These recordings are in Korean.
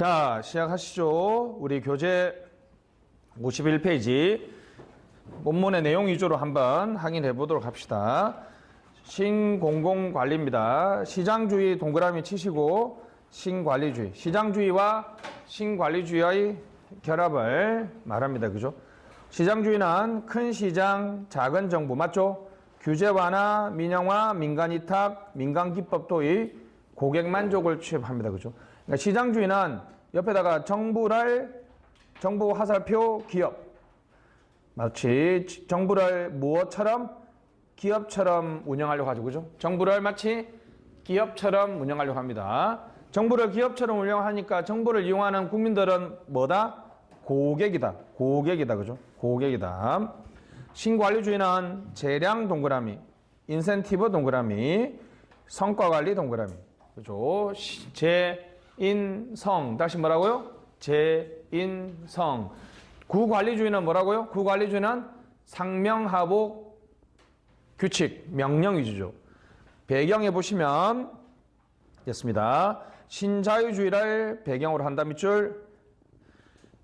자, 시작하시죠. 우리 교재 51페이지 본문의 내용 위주로 한번 확인해 보도록 합시다. 신공공관리입니다. 시장주의 동그라미 치시고 신관리주의, 시장주의와 신관리주의의 결합을 말합니다. 그죠? 시장주의는 큰 시장, 작은 정부, 맞죠? 규제 완화, 민영화, 민간 위탁, 민간 기법 도입, 고객 만족을 취합합니다. 그죠? 그러니까 시장주의는 옆에다가 정부 화살표 기업, 마치 정부를 무엇처럼? 기업처럼 운영하려고 하죠. 그죠? 정부를 마치 기업처럼 운영하려고 합니다. 정부를 기업처럼 운영하니까 정부를 이용하는 국민들은 뭐다? 고객이다. 고객이다. 그죠? 고객이다. 신관리주의는 재량 동그라미, 인센티브 동그라미, 성과관리 동그라미. 그죠? 재인성. 다시 뭐라고요? 재인성. 구관리주의는 뭐라고요? 구관리주의는 상명하복 규칙, 명령 위주죠. 배경에 보시면 됐습니다. 신자유주의를 배경으로 한다 밑줄.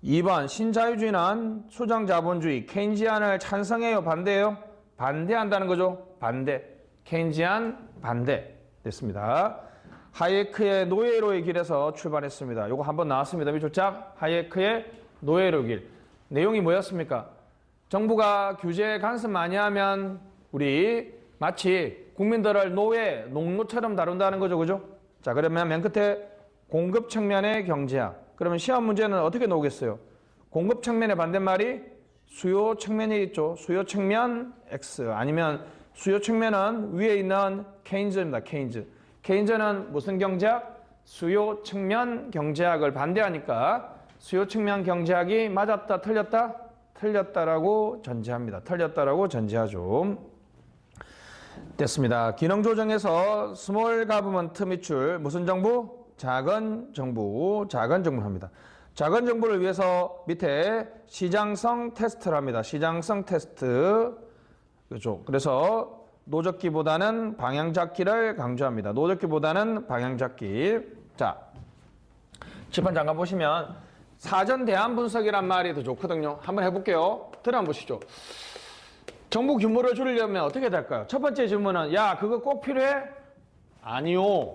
2번 신자유주의는 수정자본주의, 케인지안을 찬성해요? 반대해요? 반대한다는 거죠. 반대. 케인지안 반대. 됐습니다. 하예크의 노예로의 길에서 출발했습니다. 요거 한번 나왔습니다. 밑줄 짝. 하예크의 노예로 길. 내용이 뭐였습니까? 정부가 규제 간섭 많이 하면 우리 마치 국민들을 노예, 농노처럼 다룬다는 거죠. 그죠? 자, 그러면 맨 끝에 공급 측면의 경제학. 그러면 시험 문제는 어떻게 나오겠어요? 공급 측면의 반대말이 수요 측면이 있죠. 수요 측면 X. 아니면 수요 측면은 위에 있는 케인즈입니다. 케인즈. 케인즈는 무슨 경제학? 수요 측면 경제학을 반대하니까 수요 측면 경제학이 맞았다, 틀렸다? 틀렸다라고 전제합니다. 틀렸다라고 전제하죠. 됐습니다. 기능 조정에서 스몰 가버먼트 밑줄 무슨 정부? 작은 정부. 작은 정부를 합니다. 작은 정부를 위해서 밑에 시장성 테스트를 합니다. 시장성 테스트. 그렇죠. 그래서 노적기보다는 방향 잡기를 강조합니다. 노적기보다는 방향 잡기. 자, 칠판 잠깐 보시면 사전 대안 분석이란 말이 더 좋거든요. 한번 해볼게요. 들어 보시죠. 정부 규모를 줄이려면 어떻게 될까요? 첫 번째 질문은 야, 그거 꼭 필요해? 아니요.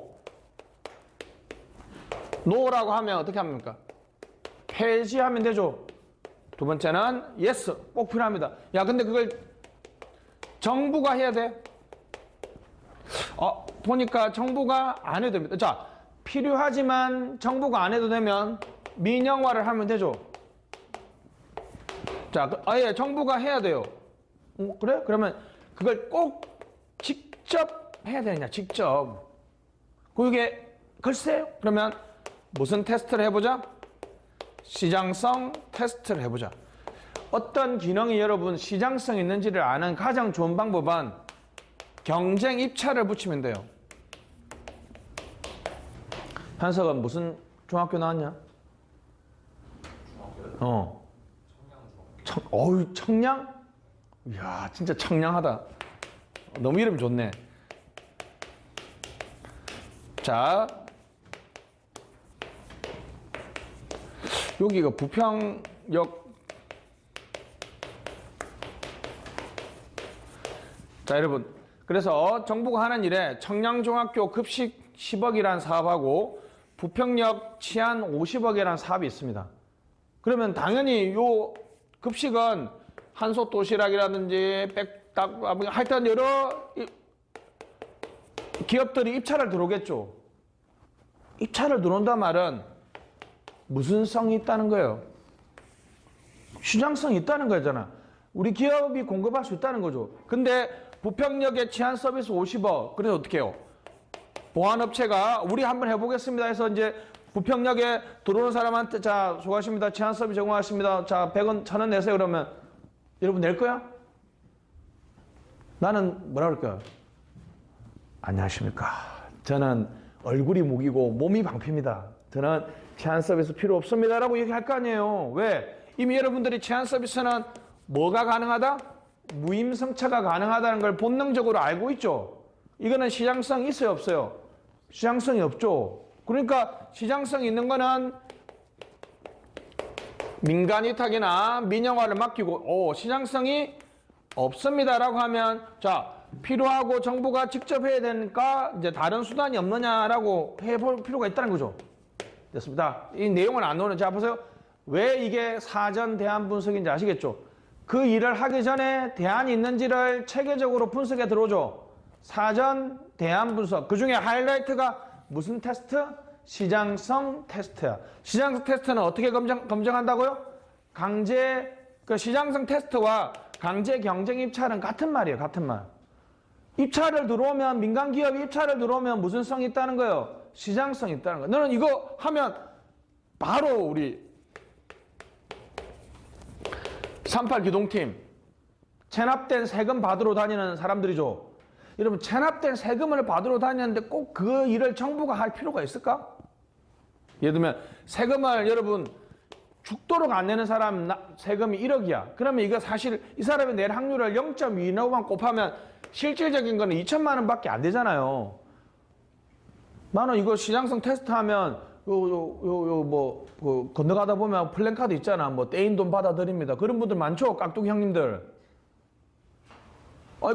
노라고 하면 어떻게 합니까? 폐지하면 되죠. 두 번째는 yes, 꼭 필요합니다. 야, 근데 그걸 정부가 해야 돼? 보니까 정부가 안 해도 됩니다. 자, 필요하지만 정부가 안 해도 되면 민영화를 하면 되죠. 자, 아예 정부가 해야 돼요. 그래? 그러면 그걸 꼭 직접 해야 되느냐? 직접. 그게 글쎄요? 그러면 무슨 테스트를 해보자? 시장성 테스트를 해보자. 어떤 기능이 여러분 시장성 있는지를 아는 가장 좋은 방법은 경쟁 입찰을 붙이면 돼요. 한석은 무슨 중학교 나왔냐? 청량? 이야, 진짜 청량하다. 너무 이름 좋네. 자, 여기가 부평역. 자, 여러분. 그래서 정부가 하는 일에 청량중학교 급식 10억이라는 사업하고 부평역 치안 50억이라는 사업이 있습니다. 그러면 당연히 요 급식은 한솥 도시락이라든지 백닭, 하여튼 여러 기업들이 입찰을 들어오겠죠. 입찰을 들어온단 말은 무슨 성이 있다는 거예요? 시장성이 있다는 거잖아. 우리 기업이 공급할 수 있다는 거죠. 근데 부평역에 치안 서비스 50억. 그래서 어떻게 해요? 보안업체가 우리 한번 해보겠습니다 해서 이제 부평역에 들어오는 사람한테 자, 수고하십니다. 치안 서비스 제공하십니다. 자, 100원, 1000원 내세요. 그러면 여러분 낼 거야? 나는 뭐라 그럴까요? 안녕하십니까. 저는 얼굴이 무기고 몸이 방패입니다. 저는 치안 서비스 필요 없습니다. 라고 얘기할 거 아니에요. 왜? 이미 여러분들이 치안 서비스는 뭐가 가능하다? 무임승차가 가능하다는 걸 본능적으로 알고 있죠. 이거는 시장성이 있어요, 없어요? 시장성이 없죠. 그러니까 시장성이 있는 거는 민간 위탁이나 민영화를 맡기고 시장성이 없습니다라고 하면 자 필요하고 정부가 직접 해야 되니까 이제 다른 수단이 없느냐라고 해볼 필요가 있다는 거죠. 됐습니다. 이 내용을 안 넣는 자 보세요. 왜 이게 사전 대안 분석인지 아시겠죠? 그 일을 하기 전에 대안이 있는지를 체계적으로 분석해 들어오죠. 사전 대안 분석. 그 중에 하이라이트가 무슨 테스트? 시장성 테스트야. 시장성 테스트는 어떻게 검증한다고요? 그 시장성 테스트와 강제 경쟁 입찰은 같은 말이에요. 같은 말. 입찰을 들어오면 민간 기업이 입찰을 들어오면 무슨 성이 있다는 거예요? 시장성이 있다는 거예요. 너는 이거 하면 바로 우리 38 기동팀 체납된 세금 받으러 다니는 사람들이죠. 여러분 체납된 세금을 받으러 다니는데 꼭 그 일을 정부가 할 필요가 있을까? 예를 들면 세금을 여러분 죽도록 안 내는 사람 세금이 1억이야. 그러면 이거 사실 이 사람이 낼 확률을 0.25만 곱하면 실질적인 거는 2천만 원밖에 안 되잖아요. 나는 이거 시장성 테스트하면 건너가다 보면 플랜카드 있잖아. 뭐 떼인 돈 받아드립니다. 그런 분들 많죠? 깍두기 형님들.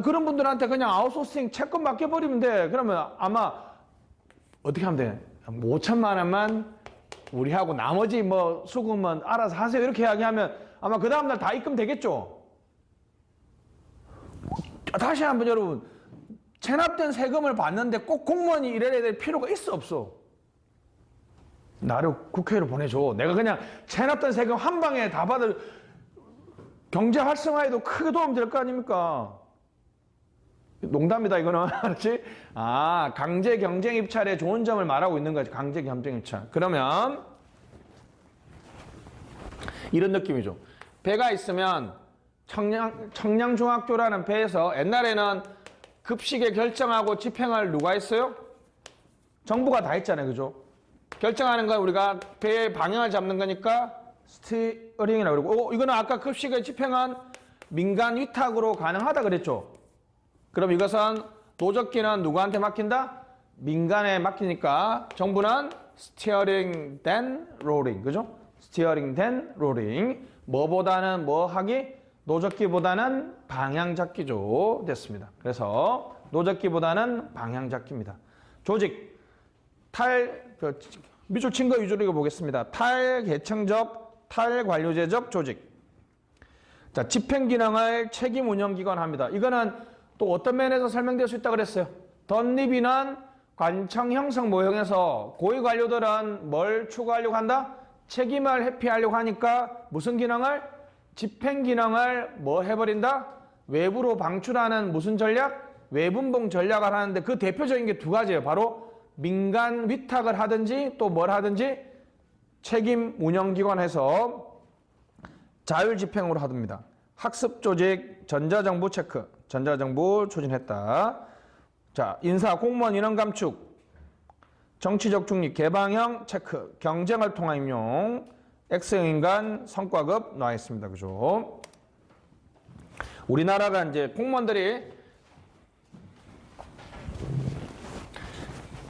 그런 분들한테 그냥 아웃소싱 채권 맡겨버리면 돼. 그러면 아마 어떻게 하면 돼? 5천만 원만 우리하고 나머지 뭐 수금은 알아서 하세요. 이렇게 이야기하면 아마 그 다음날 다 입금되겠죠? 다시 한번 여러분, 체납된 세금을 받는데 꼭 공무원이 이래야 될 필요가 있어 없어? 나를 국회로 보내줘. 내가 그냥 체납된 세금 한 방에 다 받을 경제 활성화에도 크게 도움 될 거 아닙니까? 농담이다 이거는. 알았지? 강제 경쟁 입찰의 좋은 점을 말하고 있는 거지. 강제 경쟁 입찰. 그러면 이런 느낌이죠. 배가 있으면 청량중학교라는 배에서 옛날에는 급식에 결정하고 집행을 누가 했어요? 정부가 다 했잖아요. 그죠? 결정하는 건 우리가 배의 방향을 잡는 거니까 스티어링이라고 그러고 이거는 아까 급식에 집행한 민간 위탁으로 가능하다 그랬죠? 그럼 이것은 노적기는 누구한테 맡긴다? 민간에 맡기니까 정부는 스티어링 댄 롤링. 그죠? 스티어링 댄 롤링. 뭐보다는 뭐 하기? 노적기보다는 방향 잡기죠. 됐습니다. 그래서 노적기보다는 방향 잡기입니다. 조직 밑줄 친 거 위주로 읽어보겠습니다. 탈계층적, 탈관료제적 조직. 자, 집행기능을 책임 운영기관 합니다. 이거는 또 어떤 면에서 설명될 수 있다고 그랬어요? 덧립이는 관청 형성 모형에서 고위 관료들은 뭘 추구하려고 한다? 책임을 회피하려고 하니까 무슨 기능을? 집행 기능을 뭐 해버린다? 외부로 방출하는 무슨 전략? 외분봉 전략을 하는데 그 대표적인 게 두 가지예요. 바로 민간 위탁을 하든지 또 뭘 하든지 책임 운영기관에서 자율집행으로 하듭니다. 학습조직, 전자정부 체크, 전자정부 추진했다. 자, 인사, 공무원 인원 감축, 정치적 중립, 개방형 체크, 경쟁을 통한 임용, X형 인간 성과급 나와 있습니다. 그죠? 우리나라가 이제 공무원들이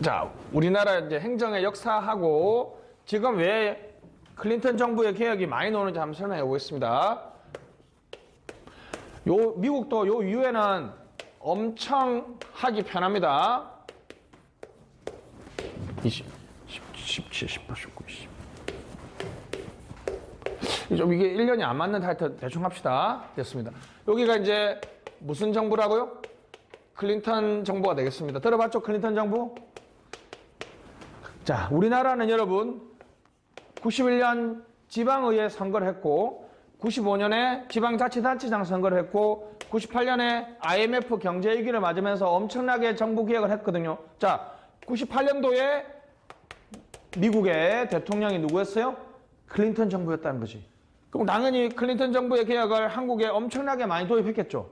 자, 우리나라 이제 행정의 역사하고 지금 왜 클린턴 정부의 개혁이 많이 나오는지 한번 설명해 보겠습니다. 미국도 요 이후에는 엄청 하기 편합니다. 20, 17, 18, 19, 20. 좀 이게 1년이 안 맞는 타이틀 대충 합시다. 됐습니다. 여기가 이제 무슨 정부라고요? 클린턴 정부가 되겠습니다. 들어봤죠? 클린턴 정부? 자, 우리나라는 여러분 91년 지방의회 선거를 했고 95년에 지방자치단체장 선거를 했고 98년에 IMF 경제위기를 맞으면서 엄청나게 정부 개혁을 했거든요. 자, 98년도에 미국의 대통령이 누구였어요? 클린턴 정부였다는 거지. 그럼 당연히 클린턴 정부의 개혁을 한국에 엄청나게 많이 도입했겠죠.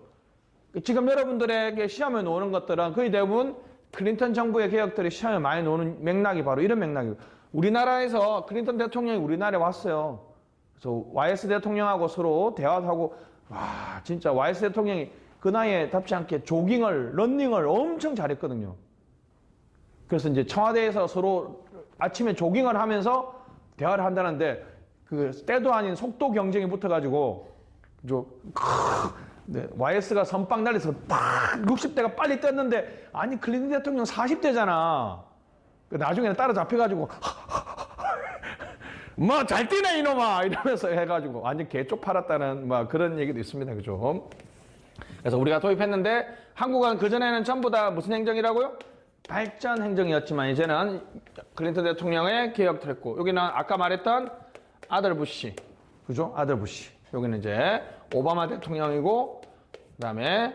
지금 여러분들에게 시험에 나오는 것들은 거의 대부분 클린턴 정부의 개혁들이 시험에 많이 나오는 맥락이 바로 이런 맥락이에요. 우리나라에서 클린턴 대통령이 우리나라에 왔어요. 그래서 YS 대통령하고 서로 대화도 하고 와 진짜 YS 대통령이 그 나이에 답지 않게 러닝을 엄청 잘했거든요. 그래서 이제 청와대에서 서로 아침에 조깅을 하면서 대화를 한다는데 그 때도 아닌 속도 경쟁이 붙어가지고 네, YS가 선빵 날려서 팍 60대가 빨리 떴는데 아니 클린턴 대통령 40대잖아. 나중에는 따라잡혀가지고 뭐 잘 뛰네 이놈아 이러면서 해가지고 완전 개쪽 팔았다는 뭐 그런 얘기도 있습니다. 그죠? 그래서 우리가 도입했는데 한국은 그전에는 전부 다 무슨 행정이라고요? 발전 행정이었지만 이제는 클린턴 대통령의 개혁을 했고 여기는 아까 말했던 아들 부시 그죠? 아들 부시 여기는 이제 오바마 대통령이고 그다음에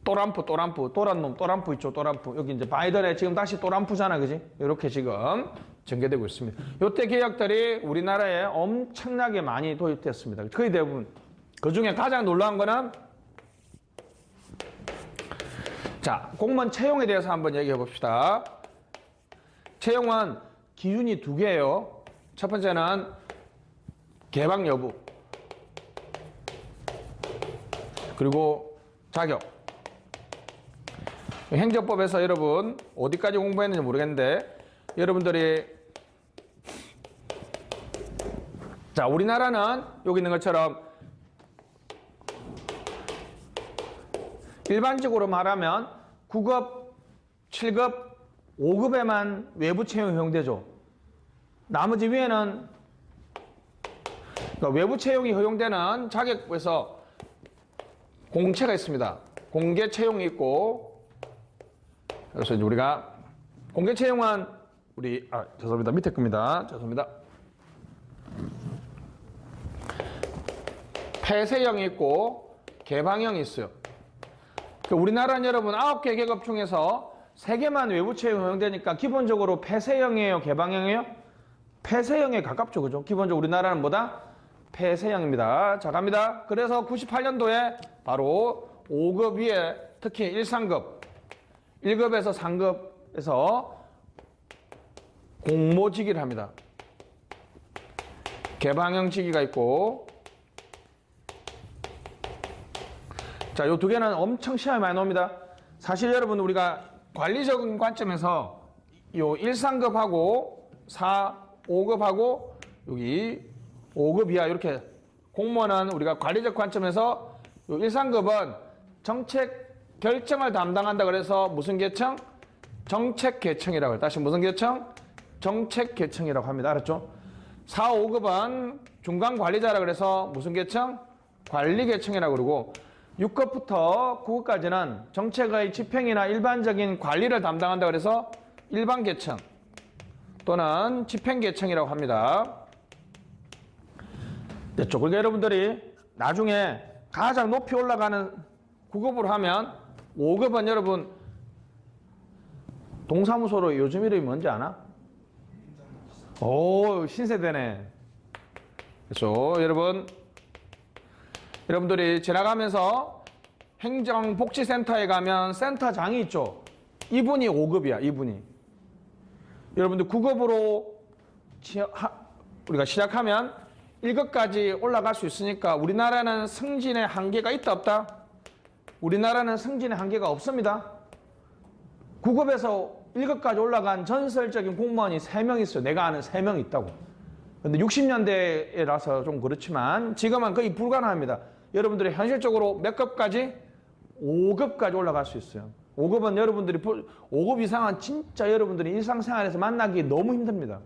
또람프 또란놈 있죠. 또람프 여기 이제 바이든의 지금 다시 또람프잖아 그지? 이렇게 지금 전개되고 있습니다. 요때 개혁들이 우리나라에 엄청나게 많이 도입됐습니다. 거의 대부분 그 중에 가장 놀라운 거는 자, 공무원 채용에 대해서 한번 얘기해 봅시다. 채용은 기준이 두 개예요. 첫 번째는 개방 여부 그리고 자격. 행정법에서 여러분 어디까지 공부했는지 모르겠는데 여러분들이 자 우리나라는 여기 있는 것처럼 일반적으로 말하면 9급, 7급, 5급에만 외부 채용이 허용되죠. 나머지 위에는 그러니까 외부 채용이 허용되는 자격부에서 공채가 있습니다. 공개 채용이 있고 그래서 이제 우리가 공개 채용은 우리 죄송합니다. 밑에 겁니다. 죄송합니다. 폐쇄형이 있고 개방형이 있어요. 우리나라는 여러분 9개 계급 중에서 3개만 외부 채용 허용되니까 기본적으로 폐쇄형이에요? 개방형이에요? 폐쇄형에 가깝죠. 그죠? 기본적으로 우리나라는 뭐다? 폐쇄형입니다. 자, 갑니다. 그래서 98년도에 바로 5급 위에 특히 1, 3급, 1급에서 3급에서 공모직위를 합니다. 개방형 직위가 있고 자, 요 두 개는 엄청 시험에 많이 나옵니다. 사실 여러분 우리가 관리적인 관점에서 요 1, 3급하고 4, 5급하고 여기 5급 이하 이렇게 공무원은 우리가 관리적 관점에서 요 1, 3급은 정책 결정을 담당한다 그래서 무슨 계층? 정책 계층이라고 해요. 다시 무슨 계층? 정책 계층이라고 합니다. 알았죠? 4, 5급은 중간 관리자라 그래서 무슨 계층? 관리 계층이라고 그러고 6급부터 9급까지는 정책의 집행이나 일반적인 관리를 담당한다 그래서 일반 계층 또는 집행 계층이라고 합니다. 됐죠? 그러니까 여러분들이 나중에 가장 높이 올라가는 9급으로 하면 5급은 여러분 동사무소로 요즘 이름이 뭔지 아나? 오, 신세대네. 그렇죠? 여러분들이 지나가면서 행정복지센터에 가면 센터장이 있죠. 이분이 5급이야. 이분이. 여러분들 9급으로 우리가 시작하면 1급까지 올라갈 수 있으니까 우리나라는 승진의 한계가 있다 없다? 우리나라는 승진의 한계가 없습니다. 9급에서 1급까지 올라간 전설적인 공무원이 3명 있어요. 내가 아는 3명 있다고. 근데 60년대라서 좀 그렇지만 지금은 거의 불가능합니다. 여러분들이 현실적으로 몇 급까지? 5급까지 올라갈 수 있어요. 5급은 여러분들이 5급 이상은 진짜 여러분들이 일상생활에서 만나기 너무 힘듭니다.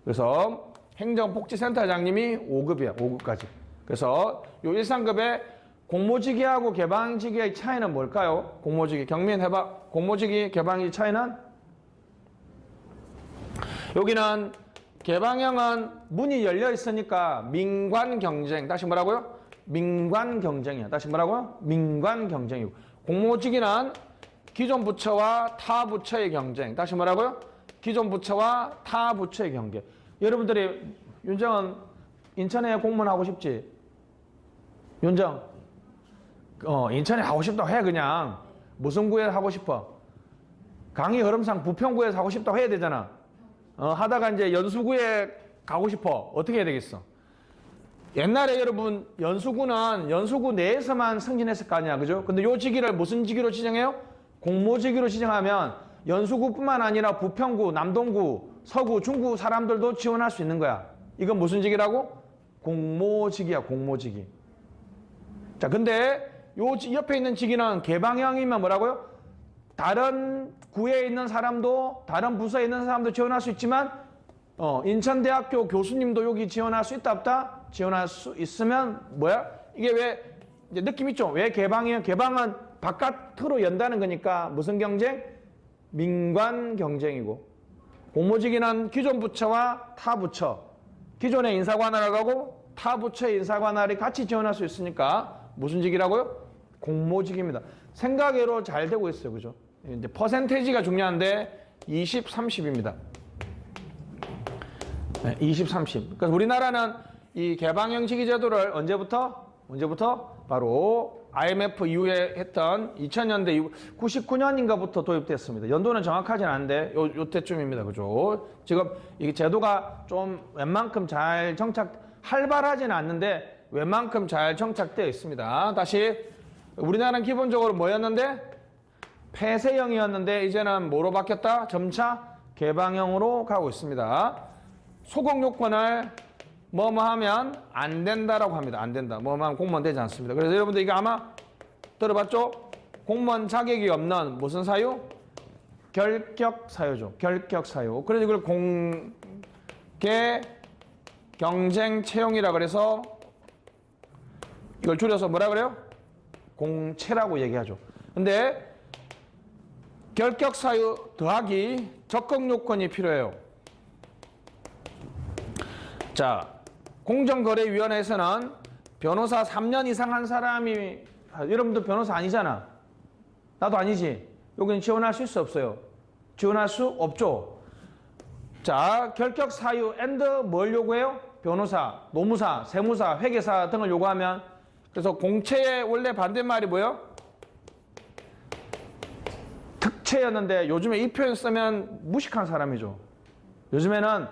그래서 행정복지센터장님이 5급이야. 5급까지. 그래서 요 1, 3급의 공모직위하고 개방직위의 차이는 뭘까요? 공모직위 경민 해봐. 공모직위 개방직위 차이는 여기는 개방형은 문이 열려 있으니까 민관 경쟁. 다시 뭐라고요? 민관 경쟁이야. 다시 뭐라고요? 민관 경쟁이고. 공모직위는 기존 부처와 타 부처의 경쟁. 다시 뭐라고요? 기존 부처와 타 부처의 경쟁. 여러분들이 윤정은 인천에 공무원 하고 싶지? 윤정. 인천에 하고 싶다고 해 그냥. 무슨 구에 하고 싶어? 강의 흐름상 부평구에서 하고 싶다고 해야 되잖아. 하다가 이제 연수구에 가고 싶어. 어떻게 해야 되겠어? 옛날에 여러분 연수구는 연수구 내에서만 승진했을 거 아니야. 그죠? 근데 요 직위를 무슨 직위로 지정해요? 공모직위로 지정하면 연수구뿐만 아니라 부평구, 남동구, 서구, 중구 사람들도 지원할 수 있는 거야. 이건 무슨 직이라고? 공모직이야, 공모직이. 자, 근데 요 옆에 있는 직위는 개방형이면 뭐라고요? 다른 구에 있는 사람도, 다른 부서에 있는 사람도 지원할 수 있지만, 인천대학교 교수님도 여기 지원할 수 있다, 없다? 지원할 수 있으면, 뭐야? 이게 왜, 이제 느낌 있죠? 왜 개방이에요? 개방은 바깥으로 연다는 거니까, 무슨 경쟁? 민관 경쟁이고. 공모직위는 기존 부처와 타 부처, 기존의 인사관할하고 타 부처의 인사관할이 같이 지원할 수 있으니까, 무슨 직이라고요? 공모직입니다. 생각외로 잘 되고 있어요. 그죠? 이제 퍼센테이지가 중요한데 20, 30입니다. 네, 20, 30. 그래서 우리나라는 이 개방형 직위 제도를 언제부터? 바로 IMF 이후에 했던 2000년대 이후 99년인가부터 도입됐습니다. 연도는 정확하진 않은데 요때쯤입니다. 그죠? 지금 이 제도가 좀 웬만큼 잘 활발하지는 않는데 웬만큼 잘 정착되어 있습니다. 다시 우리나라는 기본적으로 뭐였는데? 폐쇄형이었는데 이제는 뭐로 바뀌었다? 점차 개방형으로 가고 있습니다. 소공 요건을 뭐뭐 하면 안 된다라고 합니다. 안 된다. 뭐뭐 하면 공무원 되지 않습니다. 그래서 여러분들 이거 아마 들어봤죠? 공무원 자격이 없는 무슨 사유? 결격 사유죠. 결격 사유. 그래서 이걸 공개 경쟁 채용이라 그래서 이걸 줄여서 뭐라 그래요? 공채라고 얘기하죠. 근데 결격 사유 더하기 적격 요건이 필요해요. 자, 공정거래위원회에서는 변호사 3년 이상 한 사람이, 여러분도 변호사 아니잖아. 나도 아니지. 여기는 지원할 수 있어, 없어요? 지원할 수 없죠. 자, 결격 사유 and 뭘 요구해요? 변호사, 노무사, 세무사, 회계사 등을 요구하면, 그래서 공채의 원래 반대말이 뭐예요? 특채였는데 요즘에 이 표현 쓰면 무식한 사람이죠. 요즘에는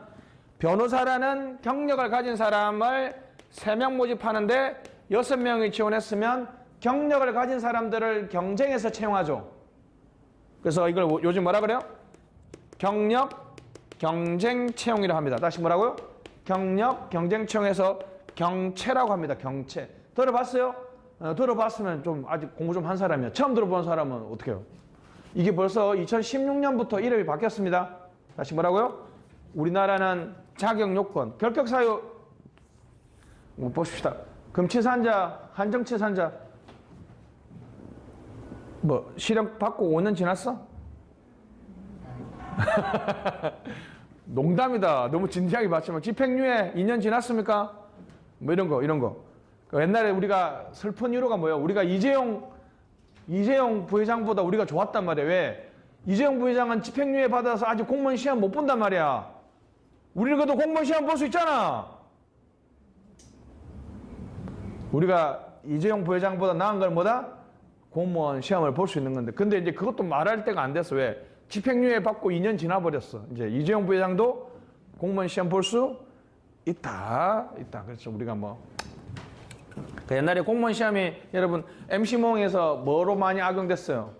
변호사라는 경력을 가진 사람을 3명 모집하는데 6명이 지원했으면 경력을 가진 사람들을 경쟁해서 채용하죠. 그래서 이걸 요즘 뭐라 그래요? 경력 경쟁 채용이라고 합니다. 다시 뭐라고요? 경력 경쟁 채용해서 경채라고 합니다. 경채. 들어봤어요? 들어봤으면 좀 아직 공부 좀 한 사람이야. 처음 들어본 사람은 어떻게 해요? 이게 벌써 2016년부터 이름이 바뀌었습니다. 다시 뭐라고요? 우리나라는 자격 요건, 결격 사유 보십시다. 금치산자, 한정치산자 뭐 실형 받고 5년 지났어? 농담이다. 너무 진지하게 봤지만 집행유예 2년 지났습니까? 뭐 이런 거. 옛날에 우리가 슬픈 이유가 뭐예요? 우리가 이재용 부회장보다 우리가 좋았단 말이에요. 왜? 이재용 부회장은 집행유예 받아서 아직 공무원 시험 못 본단 말이야. 우리는 그래도 공무원 시험 볼 수 있잖아. 우리가 이재용 부회장보다 나은 건 뭐다? 공무원 시험을 볼 수 있는 건데. 근데 이제 그것도 말할 때가 안 됐어. 왜? 집행유예 받고 2년 지나버렸어. 이제 이재용 부회장도 공무원 시험 볼 수 있다. 그래서 우리가 뭐. 옛날에 공무원 시험이 여러분 MC몽에서 뭐로 많이 악용됐어요?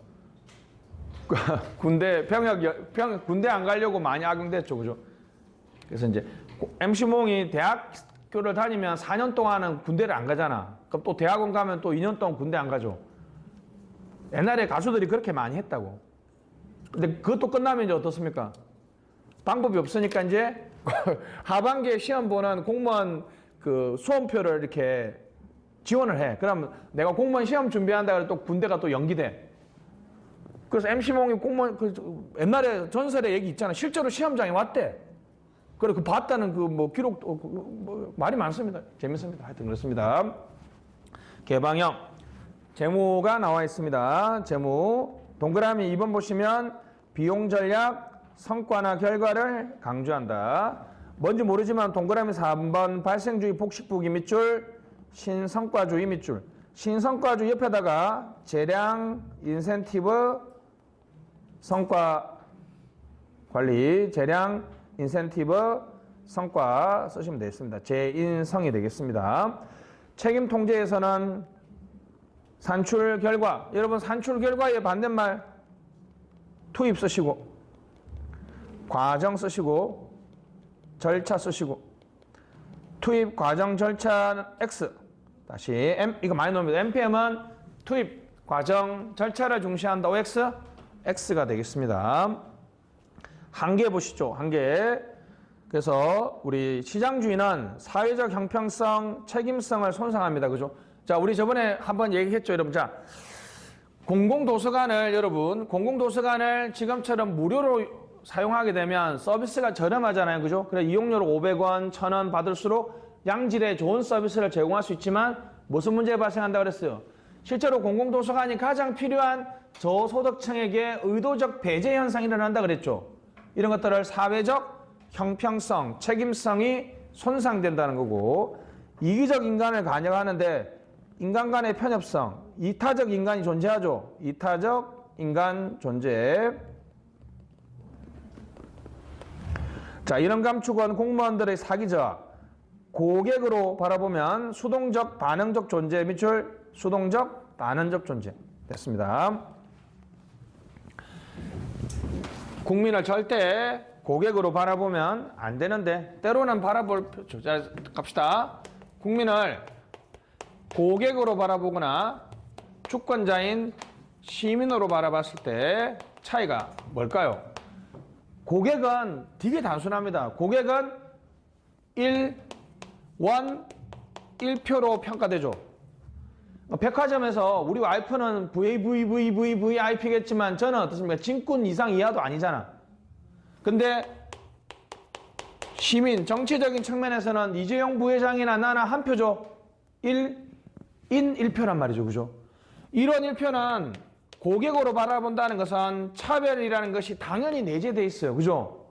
군대 군대 안 가려고 많이 악용됐죠, 그죠? 그래서 이제 MC몽이 대학교를 다니면 4년 동안은 군대를 안 가잖아. 그럼 또 대학원 가면 또 2년 동안 군대 안 가죠. 옛날에 가수들이 그렇게 많이 했다고. 근데 그것도 끝나면 이제 어떻습니까? 방법이 없으니까 이제 하반기에 시험 보는 공무원 그 수험표를 이렇게 지원을 해. 그러면 내가 공무원 시험 준비한다 그래도 또 군대가 또 연기돼. 그래서 MC몽이 공무원 옛날에 전설의 얘기 있잖아. 실제로 시험장에 왔대. 그래 그 봤다는 그 뭐 기록 뭐 말이 많습니다. 재밌습니다. 하여튼 그렇습니다. 개방형 재무가 나와 있습니다. 재무 동그라미 2번 보시면 비용 전략 성과나 결과를 강조한다. 뭔지 모르지만 동그라미 3번 발생주의 복식부기 밑줄 신성과주의 밑줄. 신성과주의 옆에다가 재량 인센티브 성과 관리 재량 인센티브 성과 쓰시면 되겠습니다. 재인성이 되겠습니다. 책임 통제에서는 산출 결과. 여러분 산출 결과의 반대말 투입 쓰시고 과정 쓰시고 절차 쓰시고 투입 과정 절차 X. 다시 이거 많이 나옵니다. NPM은 투입 과정 절차를 중시한다. OX X가 되겠습니다. 한계 보시죠. 한계. 그래서 우리 시장주의는 사회적 형평성, 책임성을 손상합니다. 그죠? 자, 우리 저번에 한번 얘기했죠, 여러분. 자, 공공도서관을 지금처럼 무료로 사용하게 되면 서비스가 저렴하잖아요. 그죠? 그래 이용료를 500원, 1000원 받을수록 양질의 좋은 서비스를 제공할 수 있지만 무슨 문제가 발생한다고 그랬어요? 실제로 공공도서관이 가장 필요한 저소득층에게 의도적 배제 현상이 일어난다 그랬죠. 이런 것들을 사회적 형평성, 책임성이 손상된다는 거고, 이기적 인간을 관여하는데 인간 간의 편협성, 이타적 인간이 존재하죠. 이타적 인간 존재. 자, 이런 감축은 공무원들의 사기적, 고객으로 바라보면 수동적, 반응적 존재 밑줄, 수동적, 반응적 존재. 됐습니다. 국민을 절대 고객으로 바라보면 안 되는데, 때로는 바라볼, 자, 갑시다. 국민을 고객으로 바라보거나 주권자인 시민으로 바라봤을 때 차이가 뭘까요? 고객은 되게 단순합니다. 고객은 1표로 평가되죠. 백화점에서 우리 와이프는 VIP겠지만 저는 어떻습니까? 진꾼 이상 이하도 아니잖아. 근데 시민, 정치적인 측면에서는 이재용 부회장이나 나나 한 표죠. 1표란 말이죠. 그죠? 이런 1표는 고객으로 바라본다는 것은 차별이라는 것이 당연히 내재되어 있어요. 그죠?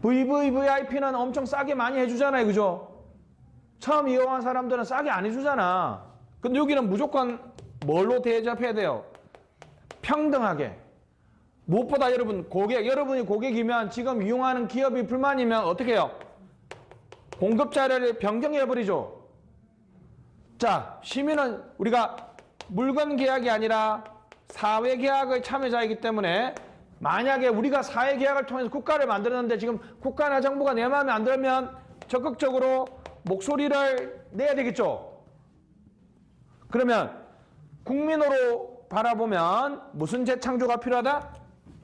VIP는 엄청 싸게 많이 해주잖아요. 그죠? 처음 이용한 사람들은 싸게 안 해주잖아. 근데 여기는 무조건 뭘로 대접해야 돼요? 평등하게. 무엇보다 여러분이 고객이면 지금 이용하는 기업이 불만이면 어떻게 해요? 공급자를 변경해버리죠. 자, 시민은 우리가 물건 계약이 아니라 사회 계약의 참여자이기 때문에 만약에 우리가 사회 계약을 통해서 국가를 만들었는데 지금 국가나 정부가 내 마음에 안 들면 적극적으로 목소리를 내야 되겠죠. 그러면 국민으로 바라보면 무슨 재창조가 필요하다?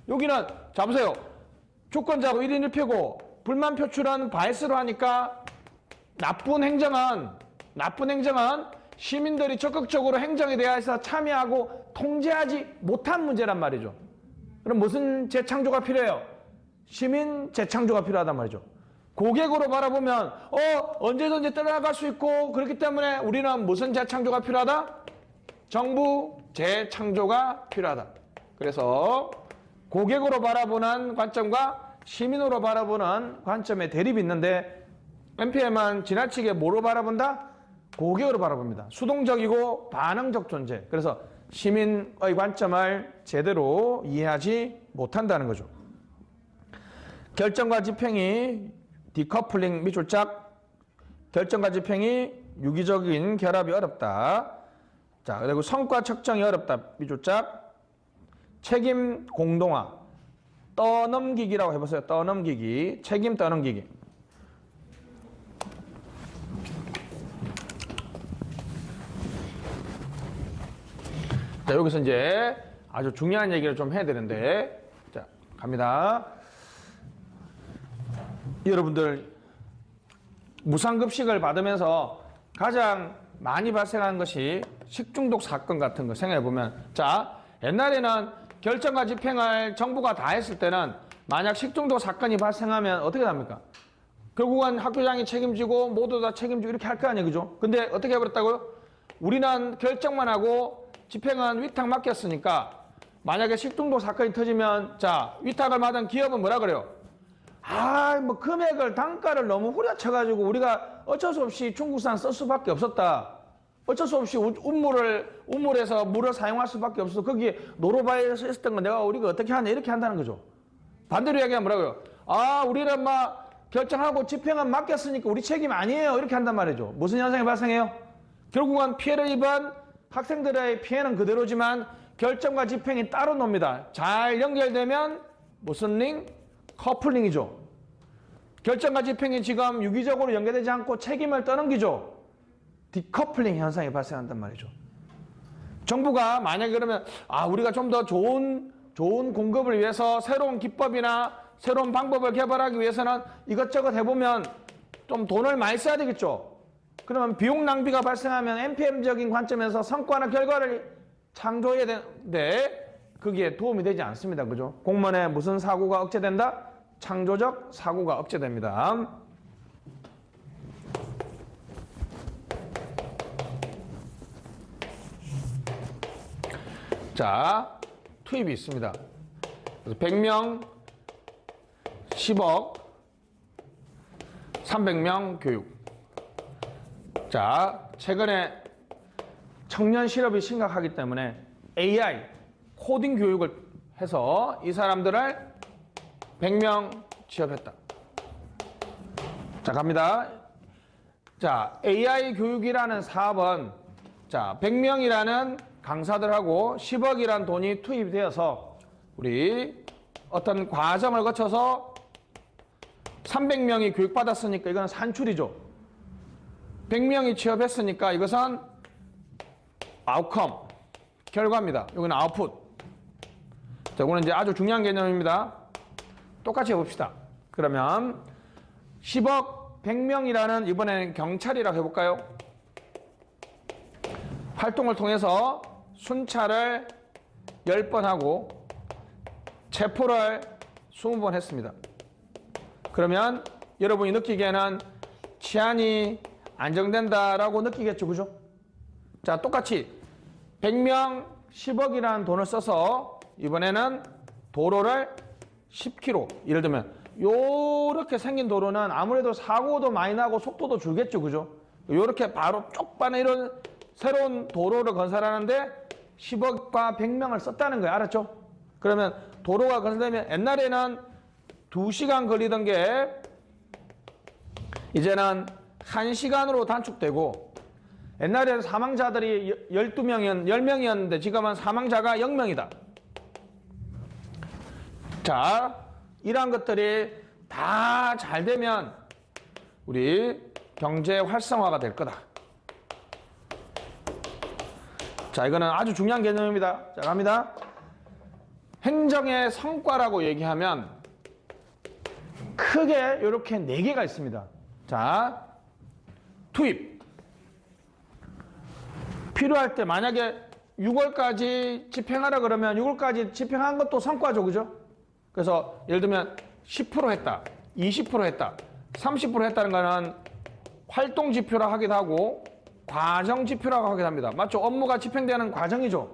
여기는 자 보세요. 주권자고 1인 1표고 불만 표출은 바이스로 하니까 나쁜 행정은 시민들이 적극적으로 행정에 대해서 참여하고 통제하지 못한 문제란 말이죠. 그럼 무슨 재창조가 필요해요? 시민 재창조가 필요하단 말이죠. 고객으로 바라보면 언제든지 떠나갈 수 있고 그렇기 때문에 우리는 무슨 재창조가 필요하다? 정부 재창조가 필요하다. 그래서 고객으로 바라보는 관점과 시민으로 바라보는 관점의 대립이 있는데 NPM은 지나치게 뭐로 바라본다? 고객으로 바라봅니다. 수동적이고 반응적 존재. 그래서 시민의 관점을 제대로 이해하지 못한다는 거죠. 결정과 집행이 디커플링 밑줄짝. 결정과 집행이 유기적인 결합이 어렵다. 자, 그리고 성과 측정이 어렵다. 밑줄짝. 책임 공동화. 떠넘기기라고 해보세요. 떠넘기기. 책임 떠넘기기. 자, 여기서 이제 아주 중요한 얘기를 좀 해야 되는데, 자, 갑니다. 여러분들, 무상급식을 받으면서 가장 많이 발생하는 것이 식중독 사건 같은 거 생각해보면, 자, 옛날에는 결정과 집행을 정부가 다 했을 때는 만약 식중독 사건이 발생하면 어떻게 합니까? 결국은 학교장이 책임지고 모두 다 책임지고 이렇게 할 거 아니에요. 그죠? 근데 어떻게 해버렸다고요? 우리는 결정만 하고 집행은 위탁 맡겼으니까 만약에 식중독 사건이 터지면 자, 위탁을 받은 기업은 뭐라 그래요? 뭐 금액을 단가를 너무 후려쳐가지고 우리가 어쩔 수 없이 중국산 쓸 수밖에 없었다. 어쩔 수 없이 우물에서 물을 사용할 수밖에 없어. 거기에 노로바이러스 있었던 건 우리가 어떻게 하냐 이렇게 한다는 거죠. 반대로 얘기하면 뭐라고요? 우리는 막 결정하고 집행은 맡겼으니까 우리 책임 아니에요. 이렇게 한단 말이죠. 무슨 현상이 발생해요? 결국은 피해를 입은 학생들의 피해는 그대로지만 결정과 집행이 따로 놉니다. 잘 연결되면 무슨 링? 커플링이죠. 결정과 집행이 지금 유기적으로 연계되지 않고 책임을 떠넘기죠. 디커플링 현상이 발생한단 말이죠. 정부가 만약에 그러면 우리가 좀 더 좋은 공급을 위해서 새로운 기법이나 새로운 방법을 개발하기 위해서는 이것저것 해보면 좀 돈을 많이 써야 되겠죠. 그러면 비용 낭비가 발생하면 NPM적인 관점에서 성과나 결과를 창조해야 되는데 거기에 도움이 되지 않습니다. 그죠? 공무원의 무슨 사고가 억제된다? 창조적 사고가 억제됩니다. 자, 투입이 있습니다. 그래서 100명, 10억, 300명 교육. 자, 최근에 청년 실업이 심각하기 때문에 AI, 코딩 교육을 해서 이 사람들을 100명 취업했다. 자, 갑니다. 자, AI 교육이라는 사업은 100명이라는 강사들하고 10억이라는 돈이 투입되어서 우리 어떤 과정을 거쳐서 300명이 교육받았으니까 이건 산출이죠. 100명이 취업했으니까 이것은 아웃컴, 결과입니다. 이건 아웃풋. 자, 이거는 이제 아주 중요한 개념입니다. 똑같이 해봅시다. 그러면 10억 100명이라는 이번에는 경찰이라고 해볼까요? 활동을 통해서 순찰을 10번 하고 체포를 20번 했습니다. 그러면 여러분이 느끼기에는 치안이 안정된다라고 느끼겠죠. 그죠? 자, 똑같이 100명 10억이라는 돈을 써서 이번에는 도로를 10km, 예를 들면 요렇게 생긴 도로는 아무래도 사고도 많이 나고 속도도 줄겠죠. 그죠? 요렇게 바로 쪽반에 이런 새로운 도로를 건설하는데 10억과 100명을 썼다는 거예요. 알았죠? 그러면 도로가 건설되면 옛날에는 2시간 걸리던 게 이제는 1시간으로 단축되고, 옛날에는 사망자들이 10명이었는데 지금은 사망자가 0명이다. 자, 이러한 것들이 다 잘 되면 우리 경제 활성화가 될 거다. 자, 이거는 아주 중요한 개념입니다. 자, 갑니다. 행정의 성과라고 얘기하면 크게 이렇게 4개가 있습니다. 자, 투입. 필요할 때 만약에 6월까지 집행하라 그러면 6월까지 집행한 것도 성과죠. 그죠? 그래서 예를 들면 10% 했다, 20% 했다, 30% 했다는 거는 활동 지표라고 하기도 하고 과정 지표라고 하기도 합니다. 맞죠? 업무가 집행되는 과정이죠.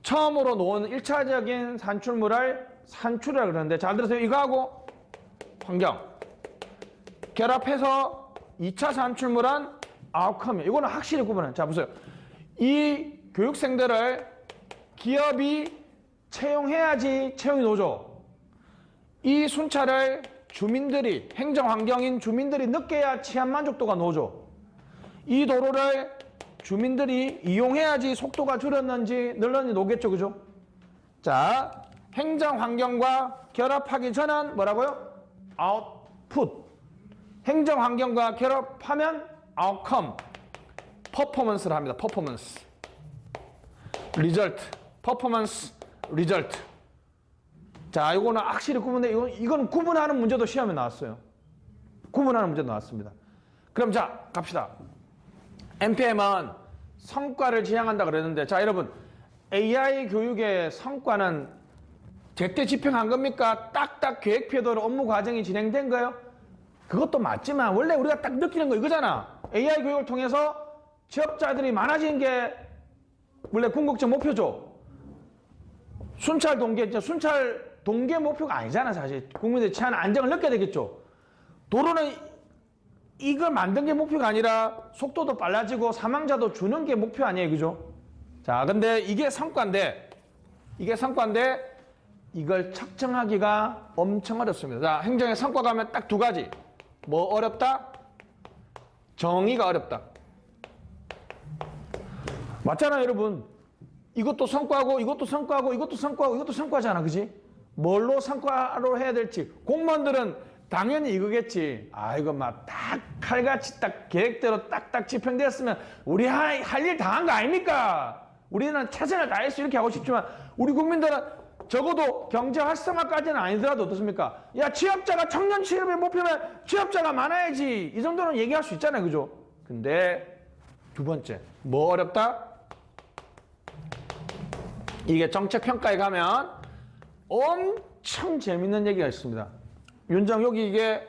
처음으로 놓은 1차적인 산출물을 산출이라고 그러는데, 잘 들으세요. 이거하고 환경 결합해서 2차 산출물은 아웃컴이에요. 이거는 확실히 구분해요. 자, 보세요. 이 교육생들을 기업이 채용해야지 채용이 나오죠. 이 순찰을 주민들이, 행정환경인 주민들이 느껴야 치안 만족도가 나오죠. 이 도로를 주민들이 이용해야지 속도가 줄었는지 늘었는지 나오겠죠. 그죠? 자, 행정환경과 결합하기 전엔 뭐라고요? 아웃풋. 행정환경과 결합하면 아웃컴. 퍼포먼스를 합니다. 퍼포먼스. 리절트. 퍼포먼스, 리절트. 자, 이거는 확실히 구분돼. 이건 구분하는 문제도 시험에 나왔어요. 구분하는 문제도 나왔습니다. 그럼 자, 갑시다. NPM은 성과를 지향한다 그랬는데, 자, 여러분, AI 교육의 성과는 제때 집행한 겁니까? 딱딱 계획표대로 업무 과정이 진행된 거예요? 그것도 맞지만 원래 우리가 딱 느끼는 거 이거잖아. AI 교육을 통해서 취업자들이 많아지는 게 원래 궁극적 목표죠. 순찰 동계 목표가 아니잖아. 사실 국민들이 치안 안정을 느껴야 되겠죠. 도로는 이걸 만든 게 목표가 아니라 속도도 빨라지고 사망자도 주는 게 목표 아니에요. 그죠? 자, 근데 이게 성과인데 이걸 측정하기가 엄청 어렵습니다. 자, 행정의 성과가 하면 딱 2가지. 뭐 어렵다? 정의가 어렵다. 맞잖아요, 여러분. 이것도 성과고 이것도 성과고 이것도 성과고 이것도 성과잖아. 그지? 뭘로 성과로 해야 될지. 공무원들은 당연히 이거겠지. 아, 이거 막 딱 칼같이 딱 계획대로 딱딱 집행되었으면 우리 할 일 다 한 거 아닙니까? 우리는 최선을 다해서 이렇게 하고 싶지만 우리 국민들은 적어도 경제 활성화까지는 아니더라도 어떻습니까? 야, 취업자가 청년 취업의 목표면 취업자가 많아야지. 이 정도는 얘기할 수 있잖아요. 그죠? 근데 두 번째, 뭐 어렵다? 이게 정책평가에 가면 엄청 재밌는 얘기가 있습니다. 윤정, 여기에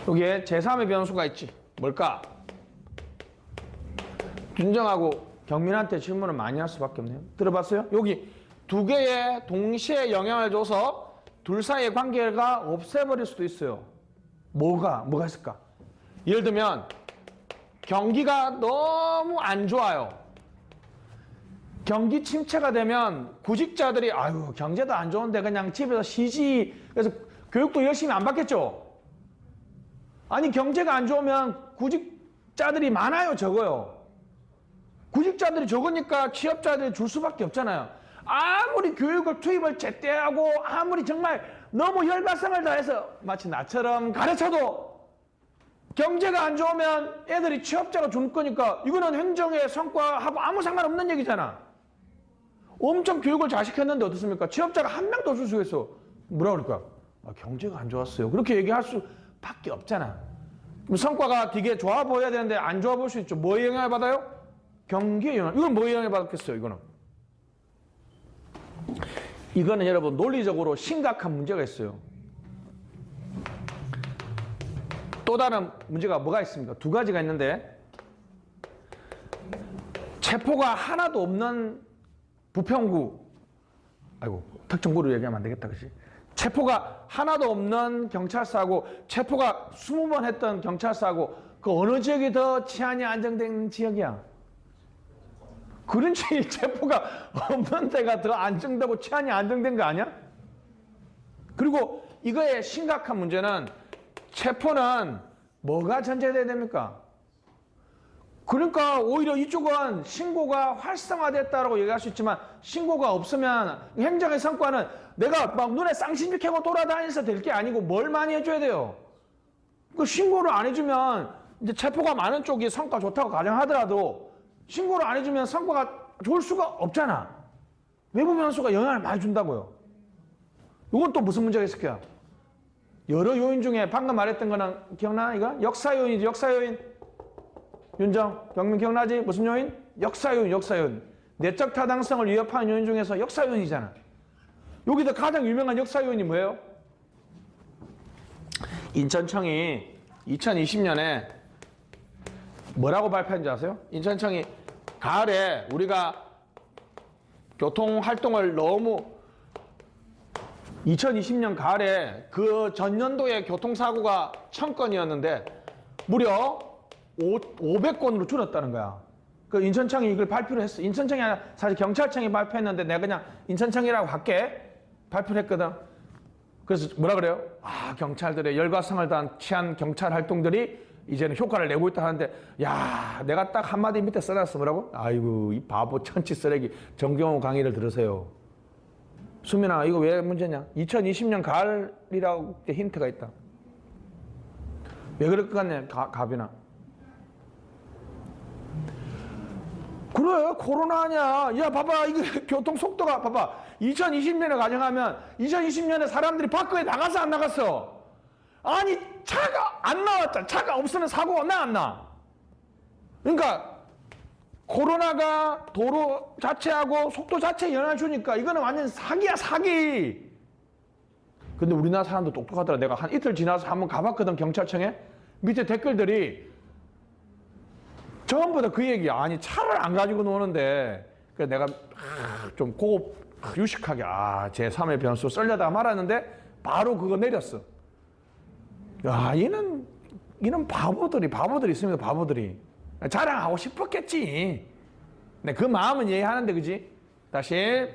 제3의 변수가 있지. 뭘까? 윤정하고 경민한테 질문을 많이 할 수밖에 없네요. 들어봤어요? 여기 두 개의 동시에 영향을 줘서 둘 사이의 관계가 없애버릴 수도 있어요. 뭐가 있을까? 예를 들면 경기가 너무 안 좋아요. 경기 침체가 되면 구직자들이 아유, 경제도 안 좋은데 그냥 집에서 쉬지. 그래서 교육도 열심히 안 받겠죠. 아니, 경제가 안 좋으면 구직자들이 많아요, 적어요. 구직자들이 적으니까 취업자들이 줄 수밖에 없잖아요. 아무리 교육을 투입을 제때 하고 아무리 정말 너무 열과성을 다해서 마치 나처럼 가르쳐도 경제가 안 좋으면 애들이 취업자가 줄 거니까 이거는 행정의 성과하고 아무 상관없는 얘기잖아. 엄청 교육을 잘 시켰는데 어떻습니까? 취업자가 한 명도 줄 수 있어. 뭐라 그럴까? 아, 경제가 안 좋았어요. 그렇게 얘기할 수밖에 없잖아. 그럼 성과가 되게 좋아 보여야 되는데 안 좋아 보일 수 있죠. 뭐에 영향을 받아요? 경기에 영향. 이건 뭐에 영향을 받았겠어요? 이거는 여러분 논리적으로 심각한 문제가 있어요. 또 다른 문제가 뭐가 있습니까? 두 가지가 있는데, 체포가 하나도 없는 부평구, 아이고 특정구로 얘기하면 안 되겠다, 그치? 체포가 하나도 없는 경찰서하고 체포가 20번 했던 경찰서하고 그 어느 지역이 더 치안이 안정된 지역이야? 그런지 체포가 없는 데가 더 안정되고 치안이 안정된 거 아니야? 그리고 이거의 심각한 문제는 체포는 뭐가 전제돼야 됩니까? 그러니까 오히려 이쪽은 신고가 활성화됐다라고 얘기할 수 있지만 신고가 없으면 행정의 성과는 내가 막 눈에 쌍심지 켜고 돌아다니면서 될 게 아니고 뭘 많이 해줘야 돼요? 그 신고를 안 해주면 이제 체포가 많은 쪽이 성과 좋다고 가정하더라도 신고를 안 해주면 성과가 좋을 수가 없잖아. 외부 변수가 영향을 많이 준다고요. 이건 또 무슨 문제가 있을까요? 여러 요인 중에 방금 말했던 거는 기억나? 이거? 역사 요인이지, 역사 요인. 윤정, 경민 기억나지? 무슨 요인? 역사 요인, 역사 요인. 내적 타당성을 위협하는 요인 중에서 역사 요인이잖아. 여기서 가장 유명한 역사 요인이 뭐예요? 인천청이 2020년에 뭐라고 발표한지 아세요? 인천청이 가을에 우리가 교통활동을 너무 2020년 가을에 그 전년도의 교통사고가 1000건이었는데 무려 500건으로 줄었다는 거야. 그 인천청이 이걸 발표를 했어. 인천청이 아니라 사실 경찰청이 발표했는데 내가 그냥 인천청이라고 할게. 발표를 했거든. 그래서 뭐라 그래요? 아, 경찰들의 열과성을 다한 치안 경찰 활동들이 이제는 효과를 내고 있다 하는데, 야, 내가 딱 한마디 밑에 써놨어. 뭐라고? 아이고, 이 바보 천치 쓰레기. 정경호 강의를 들으세요. 수민아, 이거 왜 문제냐? 2020년 가을이라고 힌트가 있다. 왜 그럴 것 같냐, 가빈아? 그래, 코로나 아니야. 야, 봐봐. 이거 교통 속도가, 봐봐. 2020년에 가정하면 2020년에 사람들이 밖에 나가서 안 나갔어? 아니, 차가 안 나왔잖아. 차가 없으면 사고가 나, 안 나? 그러니까 코로나가 도로 자체하고 속도 자체에 영향을 주니까 이거는 완전 사기야, 사기. 근데 우리나라 사람도 똑똑하더라. 내가 한 이틀 지나서 한번 가봤거든, 경찰청에. 밑에 댓글들이 전부 다 그 얘기야. 아니, 차를 안 가지고 노는데. 그래서 내가 좀 고급 유식하게 제3의 변수 썰려다가 말았는데 바로 그거 내렸어. 야, 얘는 바보들이 있습니다, 바보들이. 자랑하고 싶었겠지. 네, 그 마음은 이해하는데, 그지? 다시.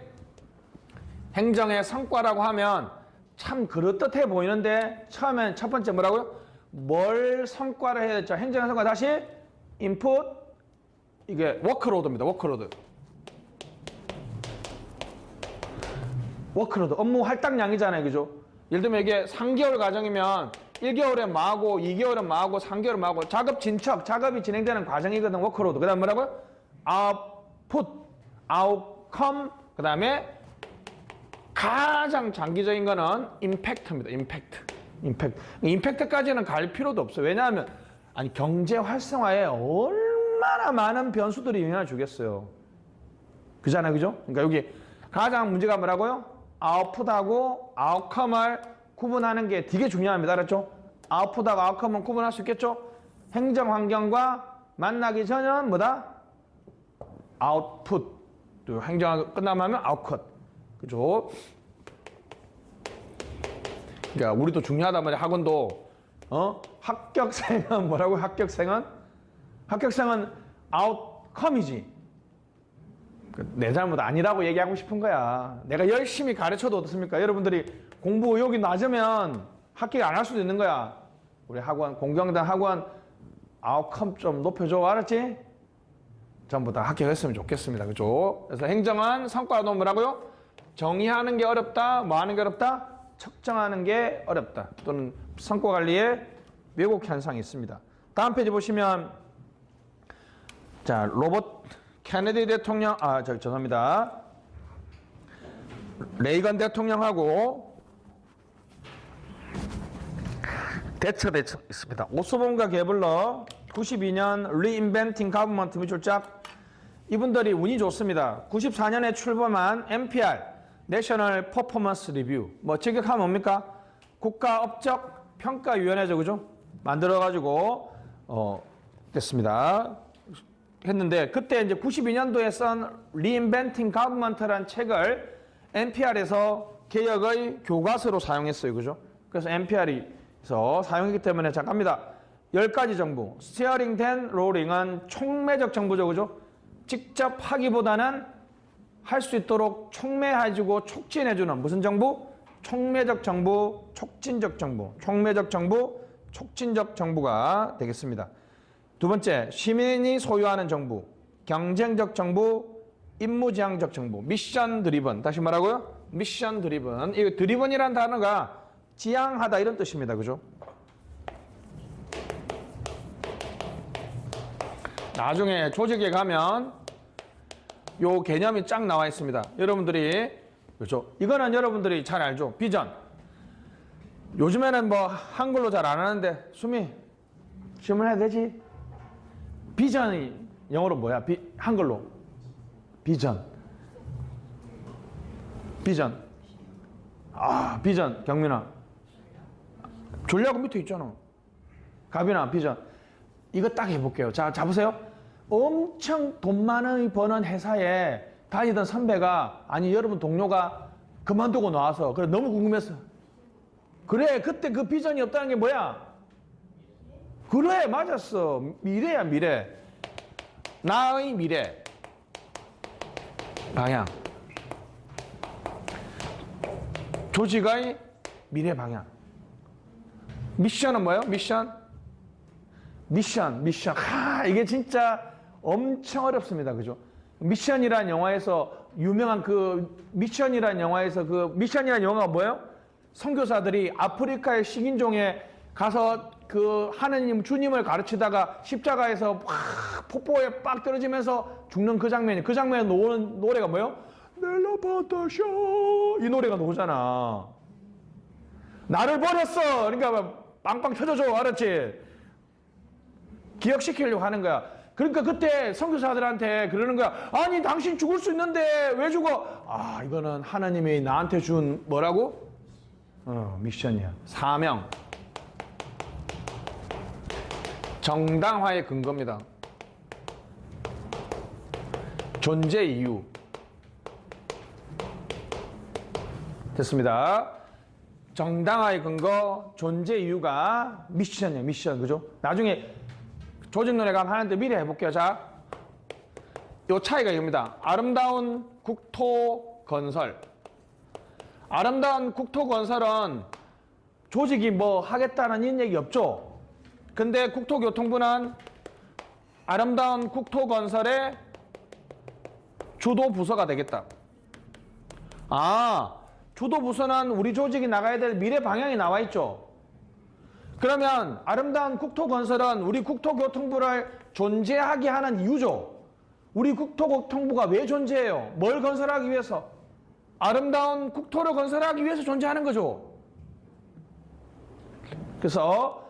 행정의 성과라고 하면 참 그럴듯해 보이는데, 처음엔 첫 번째 뭐라고요? 뭘 성과를 해야 될지. 행정의 성과 다시. 인풋. 이게 워크로드입니다, 워크로드. 워크로드. 업무 할당량이잖아요, 그죠? 예를 들면 이게 3개월 과정이면 1개월에 뭐하고 2개월은 뭐하고 3개월은 뭐하고 작업 진척, 작업이 진행되는 과정이거든. 워크로드. 그 다음 뭐라고요? 아웃풋, 아웃컴. 그 다음에 가장 장기적인 거는 임팩트입니다. 임팩트까지는 갈 필요도 없어요. 왜냐하면 아니 경제 활성화에 얼마나 많은 변수들이 영향을 주겠어요. 그잖아요. 그죠? 그러니까 여기 가장 문제가 뭐라고요? 아웃풋하고 아웃컴을 구분하는 게 되게 중요합니다. 알았죠? 아웃풋하고 아웃컴은 구분할 수 있겠죠? 행정 환경과 만나기 전은 뭐다? 아웃풋. 또 행정 끝나면 아웃컷. 그죠? 그러니까 우리도 중요하단 말이야. 학원도 합격생은 뭐라고? 합격생은 아웃컴이지. 내 잘못 아니라고 얘기하고 싶은 거야. 내가 열심히 가르쳐도 어떻습니까? 여러분들이 공부 의욕이 낮으면 합격 안 할 수도 있는 거야. 우리 학원, 공경단 학원 아웃컴 좀 높여줘. 알았지? 전부 다 합격했으면 좋겠습니다. 그죠? 그래서 행정은 성과도 뭐라고요? 정의하는 게 어렵다. 뭐 하는 게 어렵다? 측정하는 게 어렵다. 또는 성과 관리에 왜곡 현상이 있습니다. 다음 페이지 보시면 자, 로버트 케네디 대통령, 죄송합니다. 레이건 대통령하고 대처 있습니다. 오스본과 게블러 92년 Reinventing Government 미출작. 이분들이 운이 좋습니다. 94년에 출범한 NPR National Performance Review. 뭐 직역하면 뭡니까? 국가업적 평가위원회죠. 그죠? 만들어가지고 됐습니다. 했는데 그때 이제 92년도에 쓴 Reinventing Government라는 책을 NPR에서 개혁의 교과서로 사용했어요. 그죠? 그래서 NPR에서 사용했기 때문에 자 갑니다. 10가지 정부. 스티어링 된 롤링은 촉매적 정부죠. 그죠? 직접 하기보다는 할 수 있도록 촉매해주고 촉진해주는 무슨 정부? 촉매적 정부, 촉진적 정부. 촉매적 정부, 촉진적 정부가 되겠습니다. 두 번째, 시민이 소유하는 정부, 경쟁적 정부, 임무지향적 정부, 미션 드리븐. 다시 말하고요. 미션 드리븐. 이 드리븐이라는 단어가 지향하다 이런 뜻입니다. 그죠? 나중에 조직에 가면 요 개념이 쫙 나와 있습니다. 여러분들이 그렇죠? 이거는 여러분들이 잘 알죠. 비전. 요즘에는 뭐 한글로 잘 안 하는데 수미 질문해도 되지? 비전이 영어로 뭐야? 한글로 비전. 비전. 비전. 경민아. 졸려고 밑에 있잖아. 가빈아, 비전. 이거 딱 해볼게요. 자, 잡으세요. 엄청 돈 많이 버는 회사에 다니던 선배가, 아니, 여러분 동료가 그만두고 나와서, 그래, 너무 궁금했어. 그래, 그때 그 비전이 없다는 게 뭐야? 그래, 맞았어. 미래야, 미래. 나의 미래. 방향. 조직의 미래 방향. 미션은 뭐예요? 미션. 이게 진짜 엄청 어렵습니다. 그죠? 미션이란 영화에서 유명한 미션이란 영화가 뭐예요? 선교사들이 아프리카의 식인종에 가서 그 하느님 주님을 가르치다가 십자가에서 폭포에 빡 떨어지면서 죽는 그 장면에 나오는 노래가 뭐예요? 넬라바다샤 이 노래가 나오잖아. 나를 버렸어. 그러니까 빵빵 터져줘. 알았지? 기억시키려고 하는 거야. 그러니까 그때 선교사들한테 그러는 거야. 아니 당신 죽을 수 있는데 왜 죽어? 이거는 하나님이 나한테 준 뭐라고? 미션이야. 사명. 정당화의 근거입니다. 존재 이유. 됐습니다. 정당화의 근거, 존재 이유가 미션이에요. 미션. 그죠? 나중에 조직론에 가면 하는데 미리 해볼게요. 자, 요 차이가 이겁니다. 아름다운 국토 건설. 아름다운 국토 건설은 조직이 뭐 하겠다는 이런 얘기 없죠. 근데 국토교통부는 아름다운 국토 건설의 주도 부서가 되겠다. 주도 부서는 우리 조직이 나가야 될 미래 방향이 나와 있죠. 그러면 아름다운 국토건설은 우리 국토교통부를 존재하게 하는 이유죠. 우리 국토교통부가 왜 존재해요? 뭘 건설하기 위해서? 아름다운 국토를 건설하기 위해서 존재하는 거죠. 그래서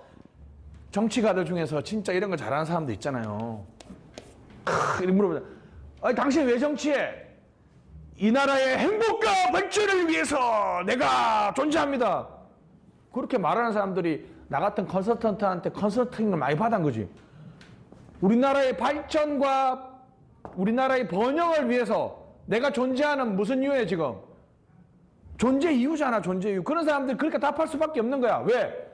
정치가들 중에서 진짜 이런 거 잘하는 사람도 있잖아요. 이렇게 물어보자. 아니, 당신 왜 정치해? 이 나라의 행복과 발전을 위해서 내가 존재합니다. 그렇게 말하는 사람들이 나 같은 컨설턴트한테 컨설팅을 많이 받은 거지. 우리나라의 발전과 우리나라의 번영을 위해서 내가 존재하는 무슨 이유에 지금? 존재 이유잖아, 존재 이유. 그런 사람들이 그렇게 답할 수밖에 없는 거야. 왜?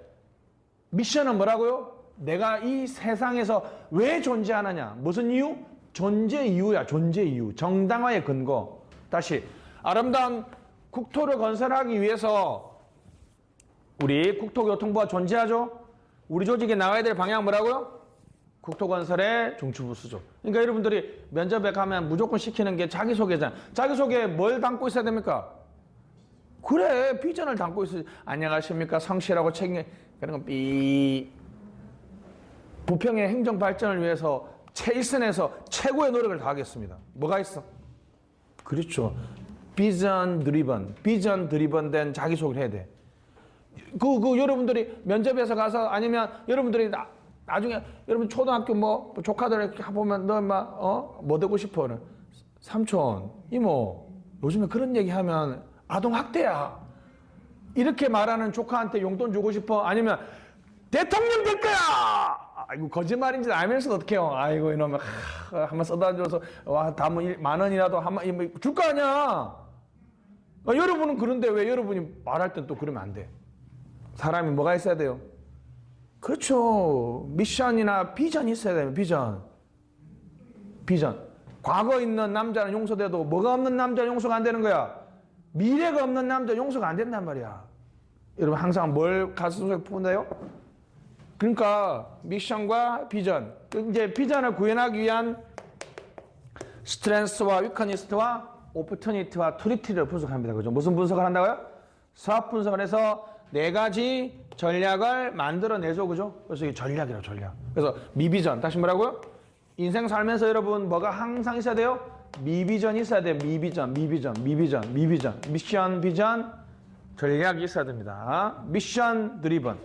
미션은 뭐라고요? 내가 이 세상에서 왜 존재하느냐? 무슨 이유? 존재 이유야, 존재 이유. 정당화의 근거. 다시, 아름다운 국토를 건설하기 위해서 우리 국토교통부가 존재하죠? 우리 조직에 나가야 될 방향 뭐라고요? 국토건설의 중추부수죠. 그러니까 여러분들이 면접에 가면 무조건 시키는 게 자기소개잖아. 자기소개에 뭘 담고 있어야 됩니까? 그래, 비전을 담고 있어야지. 안녕하십니까, 성실하고 책임, 그런 건 부평의 행정 발전을 위해서 최일선에서 최고의 노력을 다하겠습니다. 뭐가 있어? 그렇죠. 비전 드리번 된 자기소개를 해야 돼. 여러분들이 면접에서 가서 아니면 여러분들이 나중에 여러분 초등학교 뭐 조카들 보면 너 뭐 되고 싶어? 삼촌, 이모, 요즘에 그런 얘기하면 아동학대야. 이렇게 말하는 조카한테 용돈 주고 싶어? 아니면 대통령 될 거야! 아이고, 거짓말인지 알면서도 어떡해요. 아이고, 이놈아, 한번 써다 줘서, 와, 다음은 10,000원이라도 한번 줄 거 아니야. 여러분은 그런데 왜 여러분이 말할 땐 또 그러면 안 돼? 사람이 뭐가 있어야 돼요? 그렇죠. 미션이나 비전이 있어야 돼요, 비전. 과거 있는 남자는 용서돼도 뭐가 없는 남자는 용서가 안 되는 거야? 미래가 없는 남자 용서가 안 된단 말이야. 여러분 항상 뭘 가슴속에 푸는데요? 그러니까 미션과 비전. 이제 비전을 구현하기 위한 스트렝스와 위크니스트와 오퍼튜니티와 트리티를 분석합니다. 그죠? 무슨 분석을 한다고요? 사업 분석을 해서 4가지 전략을 만들어내죠. 그죠? 그래서 이게 전략이라고, 전략. 그래서 미비전. 다시 뭐라고요? 인생 살면서 여러분 뭐가 항상 있어야 돼요? 미비전이 있어야 돼요. 미비전. 미션, 비전, 전략이 있어야 됩니다. 미션 드리븐.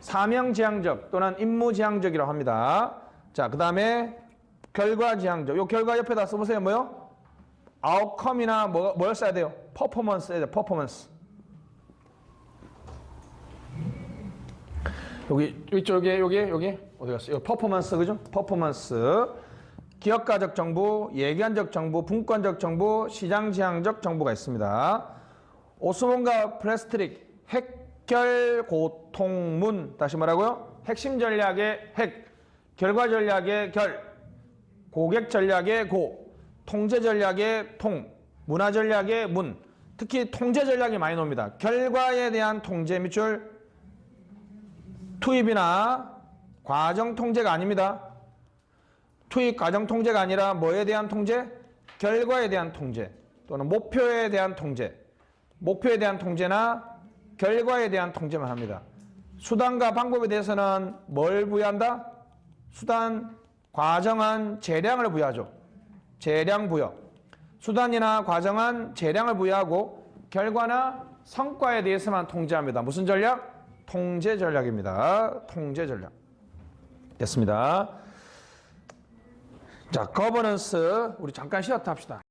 사명지향적 또는 임무지향적이라고 합니다. 자, 그 다음에 결과지향적. 요 결과 옆에다 써보세요. 뭐요? 아웃컴이나 뭘 써야 돼요? 퍼포먼스 써야 돼요. 퍼포먼스. 여기 이쪽에 여기 어디 갔어요? 여기 퍼포먼스, 그죠? 퍼포먼스. 기업가적 정보, 예견적 정보, 분권적 정보, 시장지향적 정보가 있습니다. 오스몬과 프레스트릭 핵결고통문. 다시 뭐라고요? 핵심 전략의 핵, 결과 전략의 결, 고객 전략의 고, 통제 전략의 통, 문화 전략의 문. 특히 통제 전략이 많이 나옵니다. 결과에 대한 통제 밑줄, 투입이나 과정 통제가 아닙니다. 투입 과정 통제가 아니라 뭐에 대한 통제? 결과에 대한 통제 또는 목표에 대한 통제. 목표에 대한 통제나 결과에 대한 통제만 합니다. 수단과 방법에 대해서는 뭘 부여한다? 수단, 과정은 재량을 부여하죠. 재량 부여. 수단이나 과정은 재량을 부여하고 결과나 성과에 대해서만 통제합니다. 무슨 전략? 통제 전략입니다. 통제 전략. 됐습니다. 자, 거버넌스 우리 잠깐 쉬었다 합시다.